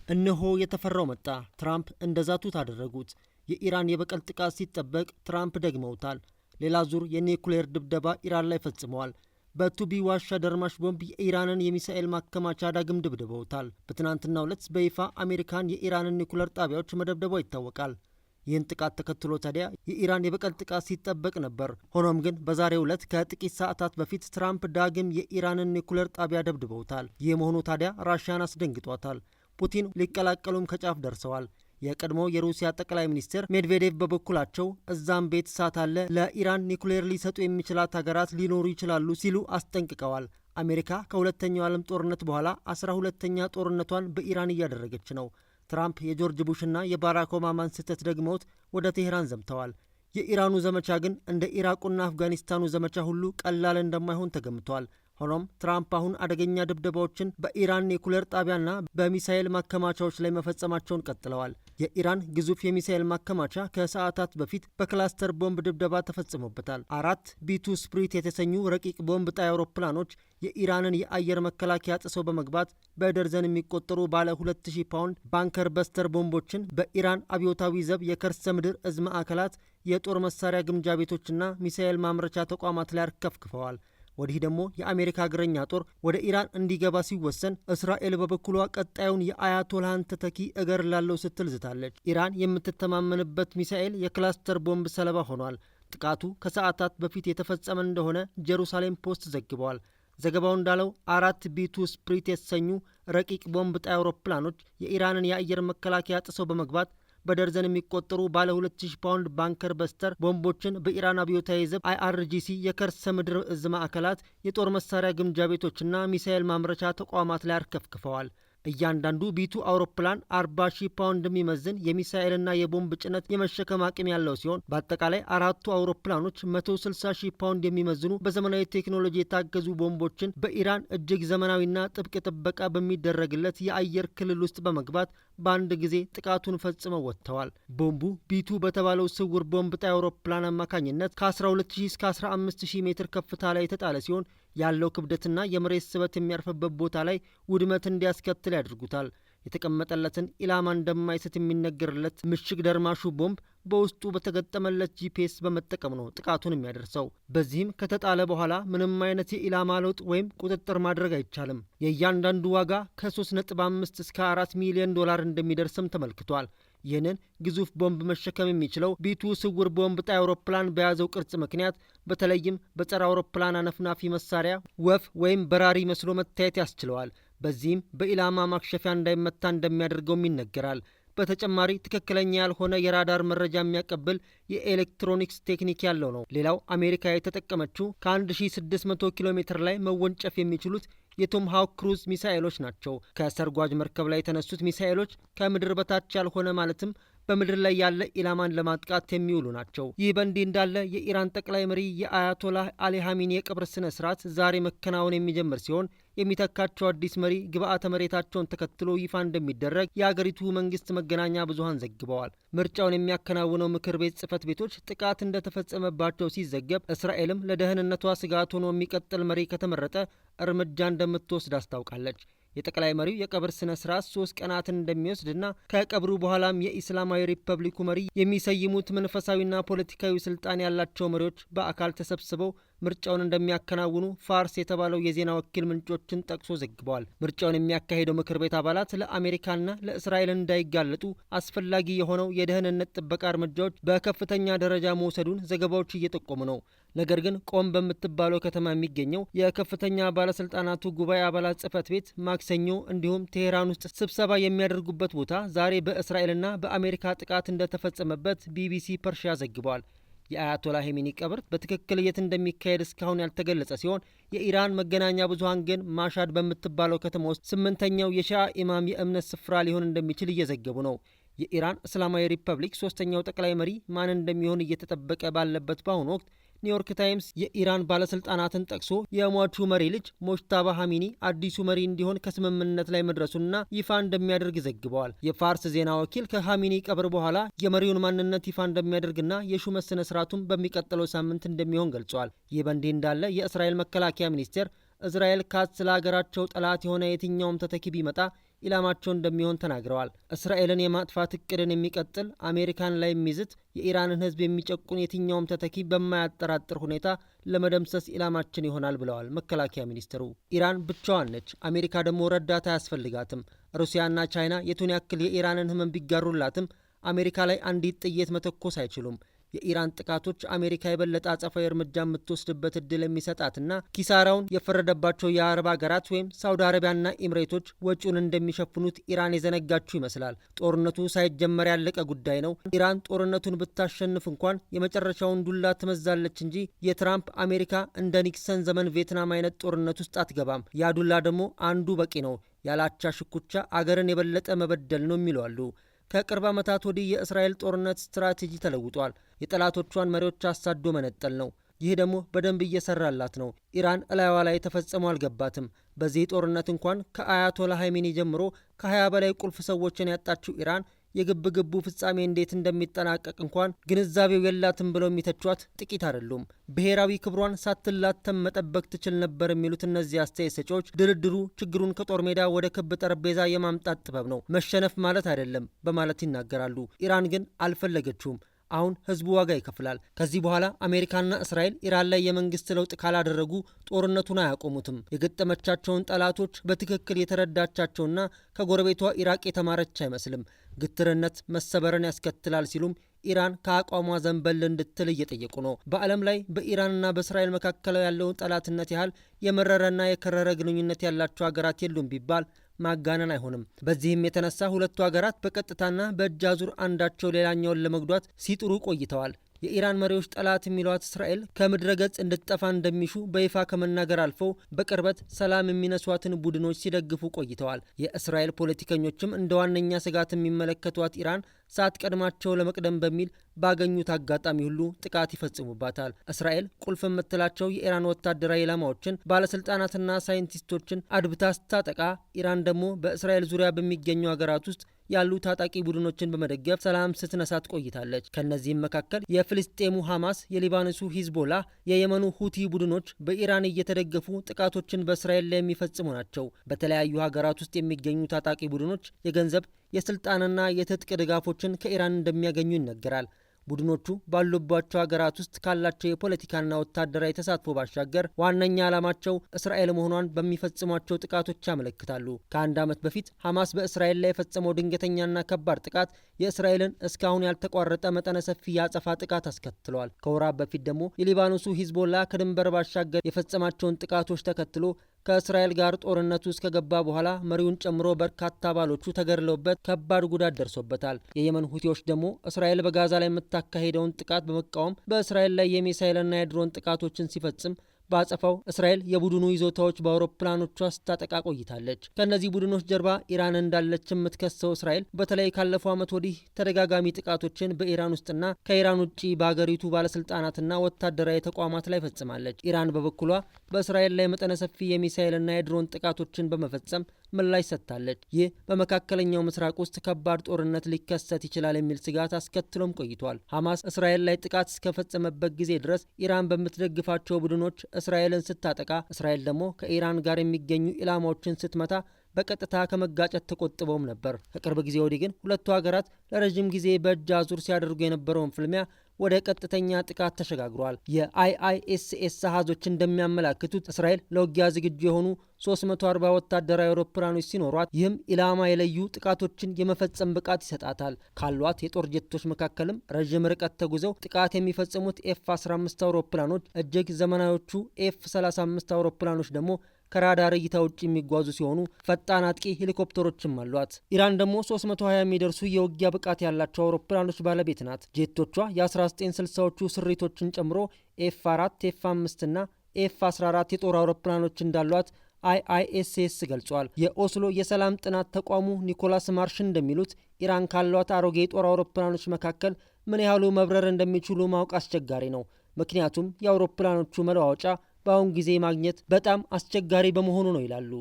እነሆ የተፈራው መጣ። ትራምፕ እንደዛቱት አደረጉት። የኢራን የበቀል ጥቃት ሲጠበቅ ትራምፕ ደግመውታል። ሌላ ዙር የኒውክሌር ድብደባ ኢራን ላይ ፈጽመዋል። በቱቢ ዋሻ ደርማሽ ቦምብ የኢራንን የሚሳኤል ማከማቻ ዳግም ደብድበውታል። በትናንትናው ዕለት በይፋ አሜሪካን የኢራንን ኒውክሌር ጣቢያዎች መደብደቧ ይታወቃል። ይህን ጥቃት ተከትሎ ታዲያ የኢራን የበቀል ጥቃት ሲጠበቅ ነበር። ሆኖም ግን በዛሬው ዕለት ከጥቂት ሰዓታት በፊት ትራምፕ ዳግም የኢራንን ኒውክሌር ጣቢያ ደብድበውታል። ይህ መሆኑ ታዲያ ራሽያን አስደንግጧታል። ፑቲን ሊቀላቀሉም ከጫፍ ደርሰዋል። የቀድሞው የሩሲያ ጠቅላይ ሚኒስትር ሜድቬዴቭ በበኩላቸው እዛም ቤት እሳት አለ፣ ለኢራን ኒውክሌር ሊሰጡ የሚችላት ሀገራት ሊኖሩ ይችላሉ ሲሉ አስጠንቅቀዋል። አሜሪካ ከሁለተኛው ዓለም ጦርነት በኋላ 12ኛ ጦርነቷን በኢራን እያደረገች ነው። ትራምፕ የጆርጅ ቡሽና የባራክ ኦባማን ስህተት ደግመውት ወደ ቴሄራን ዘምተዋል። የኢራኑ ዘመቻ ግን እንደ ኢራቁና አፍጋኒስታኑ ዘመቻ ሁሉ ቀላል እንደማይሆን ተገምቷል። ሆኖም ትራምፕ አሁን አደገኛ ድብደባዎችን በኢራን ኒውክሌር ጣቢያና በሚሳኤል ማከማቻዎች ላይ መፈጸማቸውን ቀጥለዋል። የኢራን ግዙፍ የሚሳኤል ማከማቻ ከሰዓታት በፊት በክላስተር ቦምብ ድብደባ ተፈጽሞበታል። 4 ቢ2 ስፕሪት የተሰኙ ረቂቅ ቦምብ ጣይ አውሮፕላኖች የኢራንን የአየር መከላከያ ጥሰው በመግባት በደርዘን የሚቆጠሩ ባለ 2000 ፓውንድ ባንከር በስተር ቦምቦችን በኢራን አብዮታዊ ዘብ የከርሰ ምድር እዝ ማዕከላት፣ የጦር መሳሪያ ግምጃ ቤቶችና ሚሳኤል ማምረቻ ተቋማት ላይ አርከፍክፈዋል። ወዲህ ደግሞ የአሜሪካ እግረኛ ጦር ወደ ኢራን እንዲገባ ሲወሰን፣ እስራኤል በበኩሏ ቀጣዩን የአያቶላህን ተተኪ እገድላለሁ ስትል ዝታለች። ኢራን የምትተማመንበት ሚሳኤል የክላስተር ቦምብ ሰለባ ሆኗል። ጥቃቱ ከሰዓታት በፊት የተፈጸመ እንደሆነ ጀሩሳሌም ፖስት ዘግበዋል። ዘገባው እንዳለው 4 ቢ2 ስፕሪት የተሰኙ ረቂቅ ቦምብ ጣይ አውሮፕላኖች የኢራንን የአየር መከላከያ ጥሰው በመግባት በደርዘን የሚቆጠሩ ባለ 2000 ፓውንድ ባንከር በስተር ቦምቦችን በኢራን አብዮታዊ ዘብ አይአርጂሲ የከርሰ ምድር እዝ ማዕከላት፣ የጦር መሳሪያ ግምጃ ቤቶችና ሚሳኤል ማምረቻ ተቋማት ላይ አርከፍክፈዋል። እያንዳንዱ ቢ2 አውሮፕላን 40,000 ፓውንድ የሚመዝን የሚሳኤልና የቦምብ ጭነት የመሸከም አቅም ያለው ሲሆን በአጠቃላይ 4ቱ አውሮፕላኖች 160,000 ፓውንድ የሚመዝኑ በዘመናዊ ቴክኖሎጂ የታገዙ ቦምቦችን በኢራን እጅግ ዘመናዊና ጥብቅ ጥበቃ በሚደረግለት የአየር ክልል ውስጥ በመግባት በአንድ ጊዜ ጥቃቱን ፈጽመው ወጥተዋል። ቦምቡ ቢ2 በተባለው ስውር ቦምብ ጣይ አውሮፕላን አማካኝነት ከ12000 እስከ 15000 ሜትር ከፍታ ላይ የተጣለ ሲሆን ያለው ክብደትና የመሬት ስበት የሚያርፍበት ቦታ ላይ ውድመት እንዲያስከትል ያደርጉታል። የተቀመጠለትን ኢላማ እንደማይስት የሚነገርለት ምሽግ ደርማሹ ቦምብ በውስጡ በተገጠመለት ጂፒኤስ በመጠቀም ነው ጥቃቱን የሚያደርሰው። በዚህም ከተጣለ በኋላ ምንም አይነት የኢላማ ለውጥ ወይም ቁጥጥር ማድረግ አይቻልም። የእያንዳንዱ ዋጋ ከ3.5 እስከ 4 ሚሊዮን ዶላር እንደሚደርስም ተመልክቷል። ይህንን ግዙፍ ቦምብ መሸከም የሚችለው ቢ2 ስውር ቦምብ ጣይ አውሮፕላን በያዘው ቅርጽ ምክንያት በተለይም በጸረ አውሮፕላን አነፍናፊ መሳሪያ ወፍ ወይም በራሪ መስሎ መታየት ያስችለዋል። በዚህም በኢላማ ማክሸፊያ እንዳይመታ እንደሚያደርገውም ይነገራል። በተጨማሪ ትክክለኛ ያልሆነ የራዳር መረጃ የሚያቀብል የኤሌክትሮኒክስ ቴክኒክ ያለው ነው። ሌላው አሜሪካ የተጠቀመችው ከ1600 ኪሎ ሜትር ላይ መወንጨፍ የሚችሉት የቶም ሃውክ ክሩዝ ሚሳኤሎች ናቸው። ከሰርጓጅ መርከብ ላይ የተነሱት ሚሳኤሎች ከምድር በታች ያልሆነ ማለትም በምድር ላይ ያለ ኢላማን ለማጥቃት የሚውሉ ናቸው። ይህ በእንዲህ እንዳለ የኢራን ጠቅላይ መሪ የአያቶላህ አሊ ሀሚኒ የቀብር ስነ ስርዓት ዛሬ መከናወን የሚጀምር ሲሆን የሚተካቸው አዲስ መሪ ግብአተ መሬታቸውን ተከትሎ ይፋ እንደሚደረግ የአገሪቱ መንግስት መገናኛ ብዙሃን ዘግበዋል። ምርጫውን የሚያከናውነው ምክር ቤት ጽህፈት ቤቶች ጥቃት እንደተፈጸመባቸው ሲዘገብ፣ እስራኤልም ለደህንነቷ ስጋት ሆኖ የሚቀጥል መሪ ከተመረጠ እርምጃ እንደምትወስድ አስታውቃለች። የጠቅላይ መሪው የቀብር ስነ ስርዓት 3 ቀናትን እንደሚወስድና ከቀብሩ በኋላም የኢስላማዊ ሪፐብሊኩ መሪ የሚሰይሙት መንፈሳዊና ፖለቲካዊ ስልጣን ያላቸው መሪዎች በአካል ተሰብስበው ምርጫውን እንደሚያከናውኑ ፋርስ የተባለው የዜና ወኪል ምንጮችን ጠቅሶ ዘግበዋል። ምርጫውን የሚያካሂደው ምክር ቤት አባላት ለአሜሪካና ለእስራኤል እንዳይጋለጡ አስፈላጊ የሆነው የደህንነት ጥበቃ እርምጃዎች በከፍተኛ ደረጃ መውሰዱን ዘገባዎች እየጠቆሙ ነው። ነገር ግን ቆም በምትባለው ከተማ የሚገኘው የከፍተኛ ባለስልጣናቱ ጉባኤ አባላት ጽህፈት ቤት ማክሰኞ እንዲሁም ቴሄራን ውስጥ ስብሰባ የሚያደርጉበት ቦታ ዛሬ በእስራኤልና በአሜሪካ ጥቃት እንደተፈጸመበት ቢቢሲ ፐርሺያ ዘግቧል። የአያቶላ ሄሜኒ ቀብር በትክክል የት እንደሚካሄድ እስካሁን ያልተገለጸ ሲሆን የኢራን መገናኛ ብዙሃን ግን ማሻድ በምትባለው ከተማ ውስጥ 8ኛው የሺአ ኢማም የእምነት ስፍራ ሊሆን እንደሚችል እየዘገቡ ነው። የኢራን እስላማዊ ሪፐብሊክ 3ኛው ጠቅላይ መሪ ማን እንደሚሆን እየተጠበቀ ባለበት በአሁኑ ወቅት ኒውዮርክ ታይምስ የኢራን ባለስልጣናትን ጠቅሶ የሟቹ መሪ ልጅ ሞጅታባ ሀሚኒ አዲሱ መሪ እንዲሆን ከስምምነት ላይ መድረሱና ይፋ እንደሚያደርግ ዘግበዋል። የፋርስ ዜና ወኪል ከሀሚኒ ቀብር በኋላ የመሪውን ማንነት ይፋ እንደሚያደርግና የሹመት ስነ ስርዓቱን በሚቀጥለው ሳምንት እንደሚሆን ገልጿል። ይህ በእንዲህ እንዳለ የእስራኤል መከላከያ ሚኒስቴር እስራኤል ካትዝ ለሀገራቸው ጠላት የሆነ የትኛውም ተተኪ ቢመጣ ኢላማቸው እንደሚሆን ተናግረዋል። እስራኤልን የማጥፋት እቅድን የሚቀጥል አሜሪካን ላይ የሚዝት የኢራንን ሕዝብ የሚጨቁን የትኛውም ተተኪ በማያጠራጥር ሁኔታ ለመደምሰስ ኢላማችን ይሆናል ብለዋል መከላከያ ሚኒስትሩ። ኢራን ብቻዋን ነች፣ አሜሪካ ደግሞ ረዳት አያስፈልጋትም። ሩሲያና ቻይና የቱን ያክል የኢራንን ህመም ቢጋሩላትም አሜሪካ ላይ አንዲት ጥይት መተኮስ አይችሉም። የኢራን ጥቃቶች አሜሪካ የበለጠ አጸፋዊ እርምጃ የምትወስድበት እድል የሚሰጣትና ኪሳራውን የፈረደባቸው የአረብ ሀገራት ወይም ሳውዲ አረቢያና ኤምሬቶች ወጪውን እንደሚሸፍኑት ኢራን የዘነጋችው ይመስላል። ጦርነቱ ሳይጀመር ያለቀ ጉዳይ ነው። ኢራን ጦርነቱን ብታሸንፍ እንኳን የመጨረሻውን ዱላ ትመዛለች እንጂ የትራምፕ አሜሪካ እንደ ኒክሰን ዘመን ቪየትናም አይነት ጦርነት ውስጥ አትገባም። ያ ዱላ ደግሞ አንዱ በቂ ነው። ያላቻ ሽኩቻ አገርን የበለጠ መበደል ነው የሚሉ አሉ። ከቅርብ ዓመታት ወዲህ የእስራኤል ጦርነት ስትራቴጂ ተለውጧል። የጠላቶቿን መሪዎች አሳዶ መነጠል ነው። ይህ ደግሞ በደንብ እየሰራላት ነው። ኢራን እላይዋ ላይ ተፈጽሞ አልገባትም። በዚህ ጦርነት እንኳን ከአያቶላ ሀይሜኒ ጀምሮ ከ20 በላይ ቁልፍ ሰዎችን ያጣችው ኢራን የግብ ግቡ ፍጻሜ እንዴት እንደሚጠናቀቅ እንኳን ግንዛቤው የላትም ብለው የሚተቿት ጥቂት አይደሉም። ብሔራዊ ክብሯን ሳትላተም መጠበቅ ትችል ነበር የሚሉት እነዚህ አስተያየት ሰጪዎች ድርድሩ ችግሩን ከጦር ሜዳ ወደ ክብ ጠረጴዛ የማምጣት ጥበብ ነው፣ መሸነፍ ማለት አይደለም በማለት ይናገራሉ። ኢራን ግን አልፈለገችውም። አሁን ህዝቡ ዋጋ ይከፍላል። ከዚህ በኋላ አሜሪካና እስራኤል ኢራን ላይ የመንግስት ለውጥ ካላደረጉ ጦርነቱን አያቆሙትም። የገጠመቻቸውን ጠላቶች በትክክል የተረዳቻቸውና ከጎረቤቷ ኢራቅ የተማረች አይመስልም። ግትርነት መሰበርን ያስከትላል ሲሉም ኢራን ከአቋሟ ዘንበል እንድትል እየጠየቁ ነው። በዓለም ላይ በኢራንና በእስራኤል መካከል ያለውን ጠላትነት ያህል የመረረና የከረረ ግንኙነት ያላቸው ሀገራት የሉም ቢባል ማጋነን አይሆንም። በዚህም የተነሳ ሁለቱ ሀገራት በቀጥታና በእጅ አዙር አንዳቸው ሌላኛውን ለመጉዳት ሲጥሩ ቆይተዋል። የኢራን መሪዎች ጠላት የሚሏት እስራኤል ከምድረ ገጽ እንድትጠፋ እንደሚሹ በይፋ ከመናገር አልፈው በቅርበት ሰላም የሚነሷትን ቡድኖች ሲደግፉ ቆይተዋል። የእስራኤል ፖለቲከኞችም እንደ ዋነኛ ስጋት የሚመለከቷት ኢራን ሳትቀድማቸው ለመቅደም በሚል ባገኙት አጋጣሚ ሁሉ ጥቃት ይፈጽሙባታል። እስራኤል ቁልፍ የምትላቸው የኢራን ወታደራዊ ኢላማዎችን፣ ባለስልጣናትና ሳይንቲስቶችን አድብታ ስታጠቃ፣ ኢራን ደግሞ በእስራኤል ዙሪያ በሚገኙ ሀገራት ውስጥ ያሉ ታጣቂ ቡድኖችን በመደገፍ ሰላም ስትነሳት ቆይታለች። ከነዚህም መካከል የፍልስጤሙ ሐማስ፣ የሊባኖሱ ሂዝቦላ፣ የየመኑ ሁቲ ቡድኖች በኢራን እየተደገፉ ጥቃቶችን በእስራኤል ላይ የሚፈጽሙ ናቸው። በተለያዩ ሀገራት ውስጥ የሚገኙ ታጣቂ ቡድኖች የገንዘብ የስልጣንና የትጥቅ ድጋፎችን ከኢራን እንደሚያገኙ ይነገራል። ቡድኖቹ ባሉባቸው ሀገራት ውስጥ ካላቸው የፖለቲካና ወታደራዊ ተሳትፎ ባሻገር ዋነኛ ዓላማቸው እስራኤል መሆኗን በሚፈጽሟቸው ጥቃቶች ያመለክታሉ። ከአንድ ዓመት በፊት ሐማስ በእስራኤል ላይ የፈጸመው ድንገተኛና ከባድ ጥቃት የእስራኤልን እስካሁን ያልተቋረጠ መጠነ ሰፊ የአጸፋ ጥቃት አስከትሏል። ከወራት በፊት ደግሞ የሊባኖሱ ሂዝቦላ ከድንበር ባሻገር የፈጸማቸውን ጥቃቶች ተከትሎ ከእስራኤል ጋር ጦርነቱ ውስጥ ከገባ በኋላ መሪውን ጨምሮ በርካታ አባሎቹ ተገድለውበት ከባድ ጉዳት ደርሶበታል። የየመን ሁቲዎች ደግሞ እስራኤል በጋዛ ላይ የምታካሄደውን ጥቃት በመቃወም በእስራኤል ላይ የሚሳይልና የድሮን ጥቃቶችን ሲፈጽም በአጸፋው እስራኤል የቡድኑ ይዞታዎች በአውሮፕላኖቿ ስታጠቃ ቆይታለች። ከእነዚህ ቡድኖች ጀርባ ኢራን እንዳለች የምትከሰው እስራኤል በተለይ ካለፈው ዓመት ወዲህ ተደጋጋሚ ጥቃቶችን በኢራን ውስጥና ከኢራን ውጭ በአገሪቱ ባለስልጣናትና ወታደራዊ ተቋማት ላይ ፈጽማለች። ኢራን በበኩሏ በእስራኤል ላይ መጠነ ሰፊ የሚሳይልና የድሮን ጥቃቶችን በመፈጸም ምላሽ ሰጥታለች። ይህ በመካከለኛው ምስራቅ ውስጥ ከባድ ጦርነት ሊከሰት ይችላል የሚል ስጋት አስከትሎም ቆይቷል። ሐማስ እስራኤል ላይ ጥቃት እስከፈጸመበት ጊዜ ድረስ ኢራን በምትደግፋቸው ቡድኖች እስራኤልን ስታጠቃ፣ እስራኤል ደግሞ ከኢራን ጋር የሚገኙ ኢላማዎችን ስትመታ በቀጥታ ከመጋጨት ተቆጥበውም ነበር። ከቅርብ ጊዜ ወዲህ ግን ሁለቱ ሀገራት ለረጅም ጊዜ በእጅ አዙር ሲያደርጉ የነበረውን ፍልሚያ ወደ ቀጥተኛ ጥቃት ተሸጋግሯል። የአይአይኤስኤስ አሃዞች እንደሚያመላክቱት እስራኤል ለውጊያ ዝግጁ የሆኑ 340 ወታደራዊ አውሮፕላኖች ሲኖሯት ይህም ኢላማ የለዩ ጥቃቶችን የመፈጸም ብቃት ይሰጣታል። ካሏት የጦር ጀቶች መካከልም ረዥም ርቀት ተጉዘው ጥቃት የሚፈጽሙት ኤፍ-15 አውሮፕላኖች፣ እጅግ ዘመናዎቹ ኤፍ-35 አውሮፕላኖች ደግሞ ከራዳር እይታ ውጭ የሚጓዙ ሲሆኑ ፈጣን አጥቂ ሄሊኮፕተሮችም አሏት። ኢራን ደግሞ 320 የሚደርሱ የውጊያ ብቃት ያላቸው አውሮፕላኖች ባለቤት ናት። ጄቶቿ የ1960ዎቹ ስሪቶችን ጨምሮ ኤፍ4፣ ኤፍ5 እና ኤፍ14 የጦር አውሮፕላኖች እንዳሏት አይአይኤስኤስ ገልጿል። የኦስሎ የሰላም ጥናት ተቋሙ ኒኮላስ ማርሽ እንደሚሉት ኢራን ካሏት አሮጌ የጦር አውሮፕላኖች መካከል ምን ያህሉ መብረር እንደሚችሉ ማወቅ አስቸጋሪ ነው። ምክንያቱም የአውሮፕላኖቹ መለዋወጫ በአሁን ጊዜ ማግኘት በጣም አስቸጋሪ በመሆኑ ነው ይላሉ።